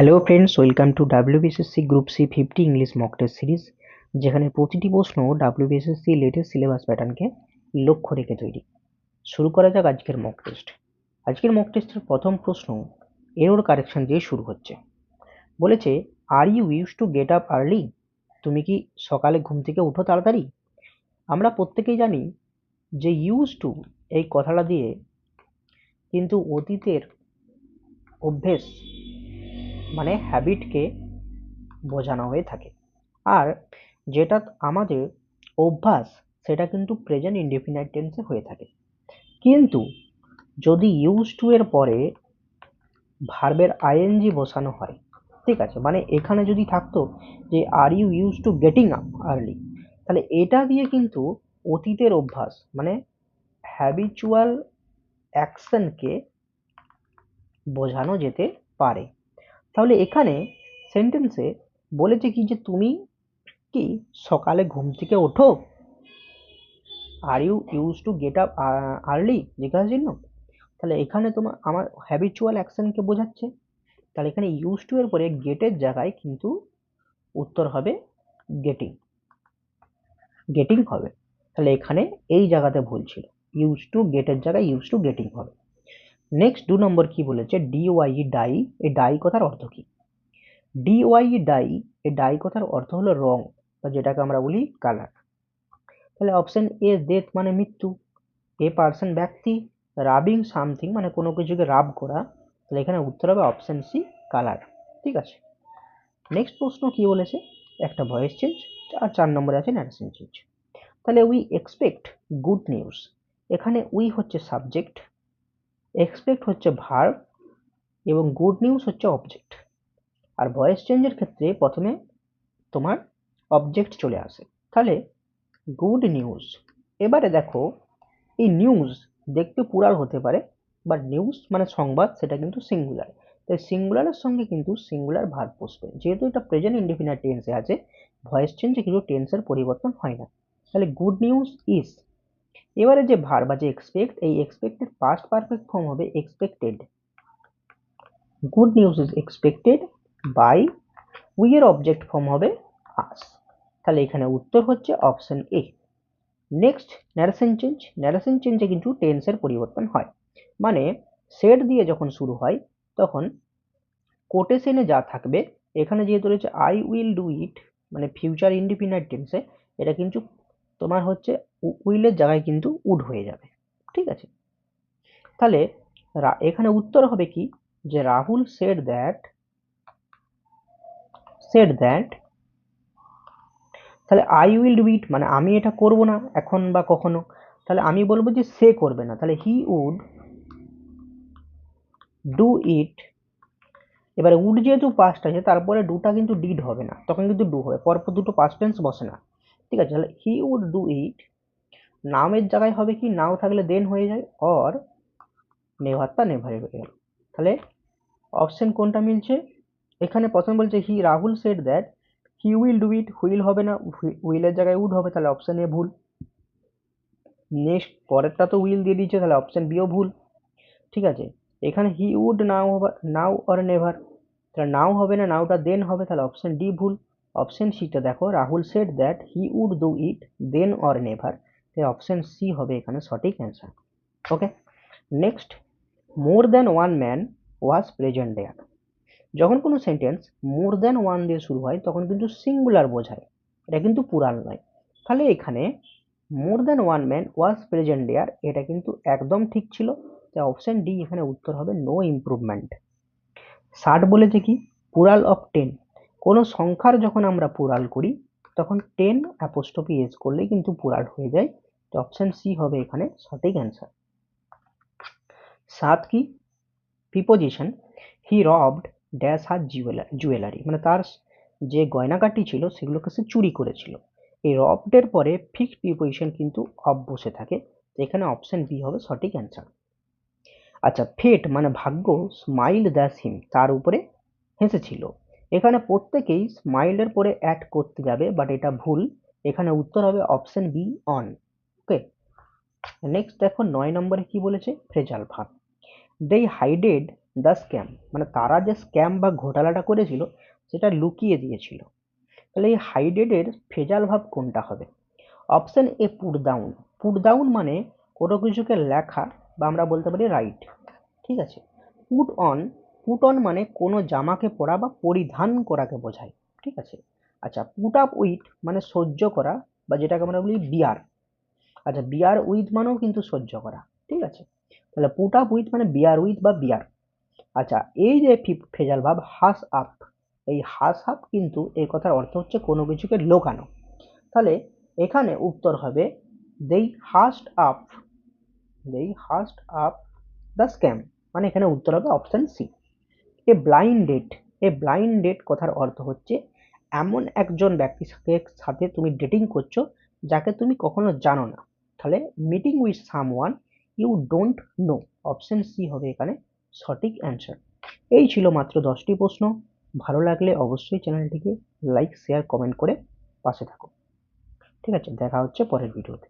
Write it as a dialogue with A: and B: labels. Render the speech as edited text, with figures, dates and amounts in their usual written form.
A: Hello friends, welcome to WBSSC group C 50 English mock test series, যেখানে প্রতিটি প্রশ্ন WBSSC latest syllabus প্যাটার্নকে লক্ষ্য রেখে তৈরি। শুরু করা যাক আজকের মক টেস্ট। আজকের মক টেস্টের প্রথম প্রশ্ন এরর কারেকশন দিয়ে শুরু হচ্ছে। বলেছে, are you use to get up early? তুমি কি সকালে ঘুম থেকে উঠো তাড়াতাড়ি? আমরা প্রত্যেকেই জানি যে ইউজ টু এই কথাটা দিয়ে কিন্তু অতীতের অভ্যেস মানে হ্যাবিটকে বোঝানো হয়ে থাকে। আর যেটা আমাদের অভ্যাস সেটা কিন্তু প্রেজেন্ট ইনডেফিনাইট টেন্সে হয়ে থাকে। কিন্তু যদি ইউজ টু এর পরে ভার্বের আইএনজি বসানো হয়, ঠিক আছে, মানে এখানে যদি থাকতো যে are you use to getting up early, তাহলে এটা দিয়ে কিন্তু অতীতের অভ্যাস মানে হ্যাবিচুয়াল অ্যাকশনকে বোঝানো যেতে পারে। তাহলে এখানে সেন্টেন্সে বলেছে কি যে তুমি কি সকালে ঘুম থেকে ওঠো? Are you use to get up early জিজ্ঞাসা চিহ্ন। তাহলে এখানে তোমার আমার হ্যাবিচুয়াল অ্যাকশনকে বোঝাচ্ছে। তাহলে এখানে ইউজ টু এর পরে গেটের জায়গায় কিন্তু উত্তর হবে গেটিং, গেটিং হবে। তাহলে এখানে এই জায়গাতে ভুল ছিল, ইউজ টু গেটের জায়গায় ইউজ টু গেটিং হবে। নেক্সট 2 নম্বর কি বলেছে, ডিওয়াই ডাই। এই ডাই কথার অর্থ কি? ডিওয়াই ডাই, এই ডাই কথার অর্থ হলো রং, বা যেটাকে আমরা বলি কালার। তাহলে অপশন এ ডেথ মানে মৃত্যু, এ পার্সন ব্যক্তি, রাবিং সামথিং মানে কোনো কিছুকে রাব করা। তাহলে এখানে উত্তর হবে অপশন সি কালার। ঠিক আছে, নেক্সট প্রশ্ন কি বলেছে, একটা ভয়েস চেঞ্জ আর 4 নম্বরে আছে ন্যারেশন চেঞ্জ। তাহলে উই এক্সপেক্ট গুড নিউজ, এখানে উই হচ্ছে সাবজেক্ট, এক্সপেক্ট হচ্ছে ভার্ব এবং গুড নিউজ হচ্ছে অবজেক্ট। আর ভয়েস চেঞ্জের ক্ষেত্রে প্রথমে তোমার অবজেক্ট চলে আসে। তাহলে গুড নিউজ। এবারে দেখো, এই নিউজ দেখতে প্লুরাল হতে পারে, বাট নিউজ মানে সংবাদ, সেটা কিন্তু সিঙ্গুলার। তাই সিঙ্গুলারের সঙ্গে কিন্তু সিঙ্গুলার ভার্ব বসবে। যেহেতু এটা প্রেজেন্ট ইনডেফিনিট টেন্সে আছে, ভয়েস চেঞ্জে কিন্তু টেন্সের পরিবর্তন হয় না। তাহলে গুড নিউজ ইজ। এবারে যে ভার্ব আছে এক্সপেক্ট, এই এক্সপেক্টেড পাস্ট পারফেক্ট ফর্ম হবে expected. Good news is expected by, we এর অবজেক্ট ফর্ম হবে আস। তাহলে এখানে উত্তর হচ্ছে option A. Next narration change. Narration চেঞ্জে কিন্তু টেন্সের পরিবর্তন হয়, মানে সেড দিয়ে যখন শুরু হয় তখন কোটেশনে যা থাকবে, এখানে যেহেতু রয়েছে আই উইল ডু ইট মানে ফিউচার ইনডিফিনাইট টেন্সে, এটা কিন্তু তোমার হচ্ছে উইলের জায়গায় কিন্তু উড হয়ে যাবে। ঠিক আছে, তাহলে এখানে উত্তর হবে কি, যে রাহুল সেড দ্যাট। তাহলে আই উইল ডু ইট মানে আমি এটা করব না এখন বা কখনো, তাহলে আমি বলবো যে সে করবে না, তাহলে হি উড ডু ইট। এবারে উড যেহেতু পাস্ট আছে, তারপরে ডুটা কিন্তু ডিড হবে না, তখন কিন্তু ডু হবে, পরপর দুটো পাস্ট টেন্স বসে না। ঠিক আছে, তাহলে হি উড ডু ইট। নামের জায়গায় হবে কি, নাও থাকলে দেন হয়ে যায়, অর নেভারটা নেভারে হয়ে গেল। তাহলে অপশন কোনটা মিলছে? এখানে প্রথম বলছে he Rahul said that he will do it, will হবে না, উইলের জায়গায় উড হবে, তাহলে অপশন এ ভুল। নেক্সট পরেরটা তো উইল দিয়ে দিচ্ছে, তাহলে অপশন বিও ভুল। ঠিক আছে, এখানে he would now or never, তাহলে নাও হবে না, নাওটা দেন হবে, তাহলে অপশন ডি ভুল। অপশন সিটা দেখো, Rahul said that he would do it then or never, তাই অপশন সি হবে এখানে সঠিক answer. Okay, next, more than one man was present there. যখন কোনো সেন্টেন্স মোর দ্যান ওয়ান দিয়ে শুরু হয় তখন কিন্তু সিঙ্গুলার বোঝায়, এটা কিন্তু প্লুরাল নয়। তাহলে এখানে more than one man was present there, এটা কিন্তু একদম ঠিক ছিল, তাই অপশন ডি এখানে উত্তর হবে নো ইমপ্রুভমেন্ট। 60 বলেছে কি, প্লুরাল অফ 10। কোনো সংখ্যার যখন আমরা প্লুরাল করি তখন 10 অ্যাপোস্ট্রফি এস করলেই কিন্তু প্লুরাল হয়ে যায়, তো অপশন সি হবে এখানে সঠিক অ্যান্সার। 7 কি, প্রিপোজিশন। হি রবড ড্যাশ হার জুয়েলারি, মানে তার যে গয়নাকাটি ছিল সেগুলোকে সে চুরি করেছিল। এই রবডের পরে ফিক্সড প্রিপোজিশন কিন্তু অফ বসে থাকে, এখানে অপশন বি হবে সঠিক অ্যান্সার। আচ্ছা, ফেট মানে ভাগ্য স্মাইল দ্যাশ হিম, তার উপরে হেসেছিল। এখানে প্রত্যেকেই স্মাইলের পরে অ্যাড করতে যাবে, বাট এটা ভুল, এখানে উত্তর হবে option B on. Okay, next দেখো 9 নম্বরে কি বলেছে, phrasal verb. They hided the scam মানে তারা যে স্ক্যাম বা ঘোটালাটা করেছিল সেটা লুকিয়ে দিয়েছিল। তাহলে এই হাইডেডের ফেজাল ভাব কোনটা হবে? Option A put down. Put down মানে কোনো কিছুকে লেখা বা আমরা বলতে পারি রাইট, ঠিক আছে। পুট অন, পুট অন মানে কোনো জামাকে পরা বা পরিধান করাকে বোঝায়, ঠিক আছে। আচ্ছা, পুট আপ উইথ মানে সহ্য করা বা যেটাকে আমরা বলি বিয়ার। আচ্ছা, বিয়ার উইথ মানেও কিন্তু সহ্য করা, ঠিক আছে। তাহলে পুট আপ উইথ মানে বিয়ার উইথ বা বিয়ার। আচ্ছা, এই যে ফেজাল ভাব হাস আপ, এই হাস আপ কিন্তু এই কথার অর্থ হচ্ছে কোনো কিছুকে লোকানো। তাহলে এখানে উত্তর হবে দেই হাস্ট আপ, দেই হাস্ট আপ দ্য স্ক্যাম, মানে এখানে উত্তর হবে option C. A blind date, a blind date কথার অর্থ হচ্ছে এমন একজন ব্যক্তির সাথে তুমি ডেটিং করছো যাকে তুমি কখনো জানো না। তাহলে meeting with someone you don't know, option C হবে এখানে সঠিক অ্যান্সার। এই ছিল মাত্র 10টি প্রশ্ন। ভালো লাগলে অবশ্যই চ্যানেলটিকে লাইক শেয়ার কমেন্ট করে পাশে থাকো। ঠিক আছে, দেখা হচ্ছে পরের ভিডিওতে।